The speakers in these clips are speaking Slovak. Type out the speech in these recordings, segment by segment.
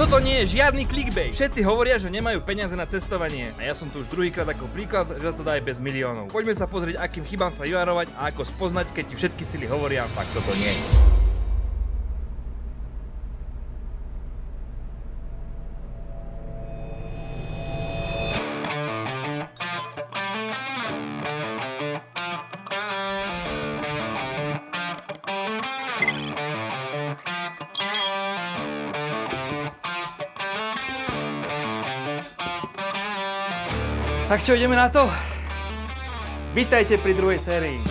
Toto nie je žiadny clickbait. Všetci hovoria, že nemajú peniaze na cestovanie. A ja som tu už druhýkrát ako príklad, že to dá aj bez miliónov. Poďme sa pozrieť, akým chybám sa vyvarovať a ako spoznať, keď ti všetky sily hovoria, tak toto nie. Tak čo, ideme na to? Vítajte pri druhej sérii.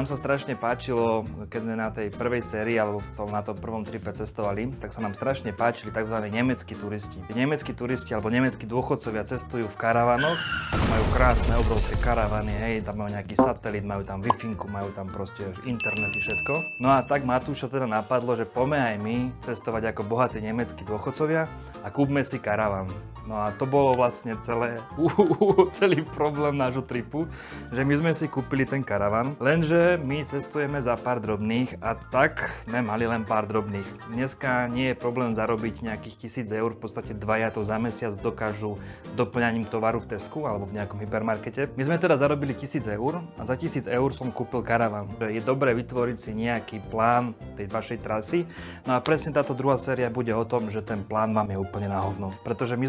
Nám sa strašne páčilo, keď sme na tej prvej sérii alebo na tom prvom tripe cestovali, tak sa nám strašne páčili tzv. Nemeckí turisti. Nemeckí turisti alebo nemeckí dôchodcovia cestujú v karavanoch, majú krásne obrovské karavany, hej, tam majú nejaký satelit, majú tam Wi-Fi, majú tam proste internet i všetko. No a tak Matúša teda napadlo, že poďme aj my cestovať ako bohatí nemeckí dôchodcovia a kúpme si karavan. No a to bolo vlastne celý problém nášho tripu, že my sme si kúpili ten karavan, lenže my cestujeme za pár drobných a tak sme mali len pár drobných. Dneska nie je problém zarobiť nejakých 1000 eur, v podstate dvaja to za mesiac dokážu doplňaním tovaru v Tesku alebo v nejakom hypermarkete. My sme teda zarobili 1000 eur a za 1000 eur som kúpil karavan. Je dobré vytvoriť si nejaký plán tej vašej trasy. No a presne táto druhá séria bude o tom, že ten plán vám je úplne na hovno. Pretože my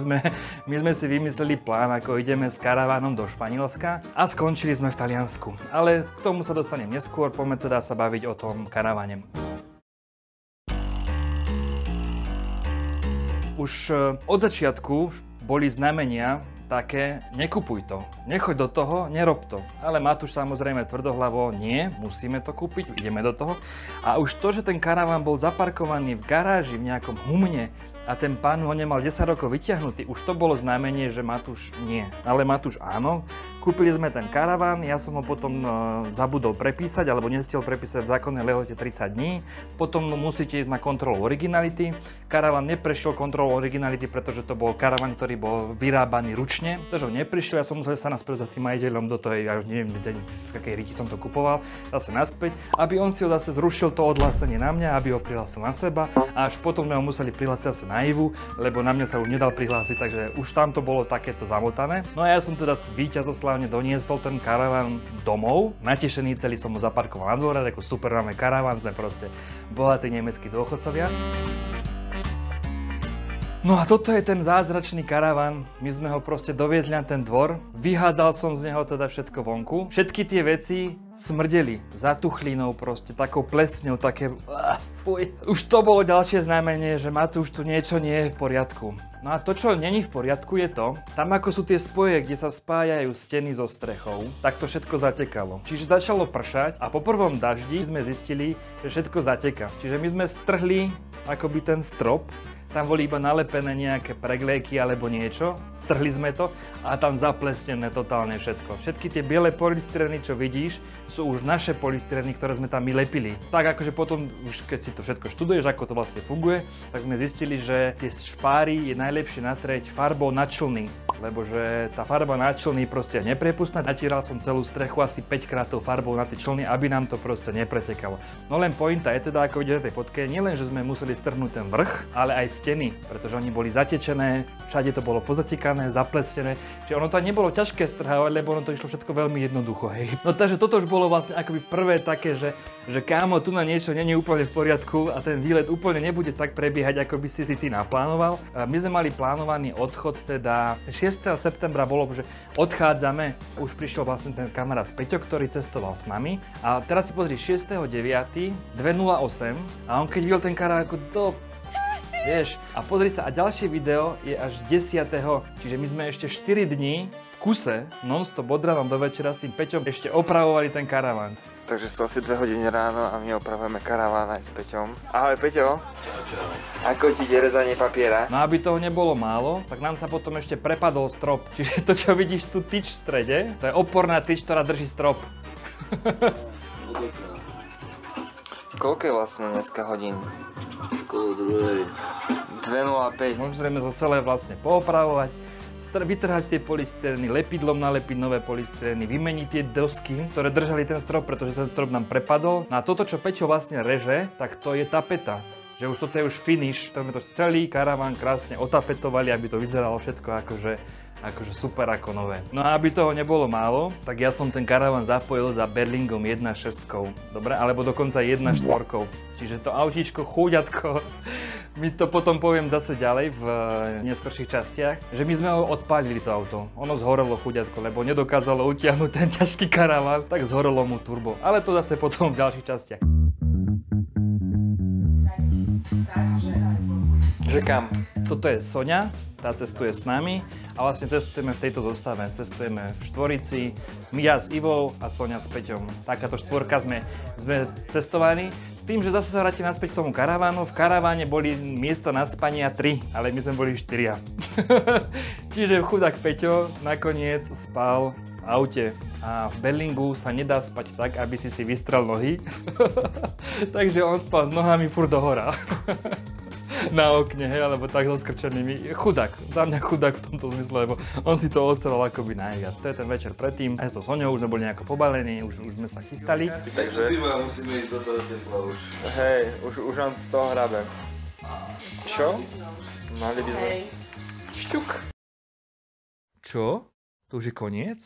sme si vymysleli plán, ako ideme s karavanom do Španielska a skončili sme v Taliansku. Ale k tomu sa dostanem neskôr, poďme teda sa baviť o tom karavane. Už od začiatku boli znamenia také, nekupuj to, nechoď do toho, nerob to. Ale Matúš samozrejme tvrdohlavo, nie, musíme to kúpiť, ideme do toho. A už to, že ten karavan bol zaparkovaný v garáži v nejakom humne, a ten pán ho nemal 10 rokov vyťahnutý, už to bolo znamenie, že Matúš nie. Ale Matúš áno, kúpili sme ten karaván, ja som ho potom zabudol prepísať, alebo nestiel prepísať v zákonnej lehote 30 dní. Potom musíte ísť na kontrolu originality. Karaván neprešiel kontrolu originality, pretože to bol karaván, ktorý bol vyrábaný ručne. Takže ho neprišiel, ja som musel sa naspäť za tým majiteľom do toho, ja už neviem, v akej riti som to kupoval, zase naspäť, aby on si ho zase zrušil to odhlásenie na mňa, aby ho prihlásil na seba a až potom sme ho museli prihlásiť zase na Ivu, lebo na mňa sa už nedal prihlásiť, takže už tam to bolo takéto zamotané. No a ja som teda víťazoslávne doniesol ten karavan domov. Natešený celý som ho zaparkoval na dvore, ako super, máme karavan, sme proste bohatí nemeckí dôchodcovia. No a toto je ten zázračný karavan, my sme ho proste doviezli na ten dvor, vyhádzal som z neho teda všetko vonku. Všetky tie veci smrdeli zatuchlinou proste, takou plesňou, také fuj. Už to bolo ďalšie znamenie, že Matúš, tu niečo nie je v poriadku. No a to, čo není v poriadku, je to, tam ako sú tie spoje, kde sa spájajú steny so strechou, tak to všetko zatekalo. Čiže začalo pršať a po prvom daždi sme zistili, že všetko zateka. Čiže my sme strhli akoby ten strop, tam boli iba nalepené nejaké pregléky alebo niečo, strhli sme to a tam zaplesnené totálne všetko. Všetky tie biele polystyreny, čo vidíš, sú už naše polystyreny, ktoré sme tam my lepili. Tak akože potom, už keď si to všetko študuješ, ako to vlastne funguje, tak sme zistili, že tie špáry je najlepšie natrieť farbou na člny, lebo že tá farba na člny proste je nepriepustná. Natíral som celú strechu asi 5 krát tou farbou na tie člny, aby nám to proste nepretekalo. No len pointa je teda, ako vidíte na tej fotke, nielen, že sme museli strhnúť ten vrch, ale aj steny, pretože oni boli zatečené, všade to bolo pozatekané, zaplesnené, čiže ono to nebolo ťažké strhávať, lebo ono to išlo všetko veľmi jednoducho, hej. No takže toto už bolo vlastne akoby prvé také, že kámo, tu na niečo není úplne v poriadku a ten výlet úplne nebude tak prebiehať, ako by si ty naplánoval. My sme mali plánovaný odchod, teda 6. septembra bolo, že odchádzame, už prišiel vlastne ten kamarát Peťo, ktorý cestoval s nami a teraz si pozri 6.9. 2.08 a on keď videl ten karaván ako vieš, a pozri sa, a ďalšie video je až 10. Čiže my sme ešte 4 dní v kuse, non-stop od rána do večera s tým Peťom ešte opravovali ten karaván. Takže sú asi 2 hodiny ráno a my opravujeme karaván aj s Peťom. Ahoj Peťo. Čau. Ako ti ide rezanie papiera? No aby toho nebolo málo, tak nám sa potom ešte prepadol strop. Čiže to, čo vidíš tu tyč v strede, to je oporná tyč, ktorá drží strop. Koľko je vlastne dneska hodín? Okolo druhej. 2:05. Môžeme to celé vlastne poopravovať, vytrhať tie polystyreny, lepidlom nalepiť nové polystyreny, vymeniť tie dosky, ktoré držali ten strop, pretože ten strop nám prepadol. No a toto, čo Peťo vlastne reže, tak to je tapeta. Že už toto je už finish, to sme to celý karaván krásne otapetovali, aby to vyzeralo všetko akože super ako nové. No a aby toho nebolo málo, tak ja som ten karaván zapojil za Berlingom 1.6, dobre? Alebo dokonca 1.4. Čiže to autíčko, chúďatko, my to potom poviem zase ďalej v neskorších častiach, že my sme ho odpálili to auto. Ono zhorelo chúďatko, lebo nedokázalo utiahnuť ten ťažký karaván, tak zhorelo mu turbo. Ale to zase potom v ďalších častiach. Že kam? Toto je Soňa, tá cestuje s nami a vlastne cestujeme v tejto zostave. Cestujeme v štvorici, ja s Ivou a Soňa s Peťom. Takáto štvorka sme cestovali. S tým, že zase sa vrátim naspäť k tomu karavánu. V karaváne boli miesta na spania 3, ale my sme boli 4. Čiže chudák Peťo nakoniec spal v aute. A v Berlingu sa nedá spať tak, aby si vystrel nohy. Takže on spal s nohami furt dohora. Na okne, hej, alebo tak so skrčenými. Chudák, za mňa chudák v tomto zmysle, lebo on si to odceloval akoby najviac. To je ten večer predtým, aj s tou Soňou už sme boli nejako pobalení, už sme sa chystali. Takže zima, musíme ísť do toho tepla už. Hej, už on z toho hrabe. Čo? Mali by sme... Šťuk. Čo? To už je koniec?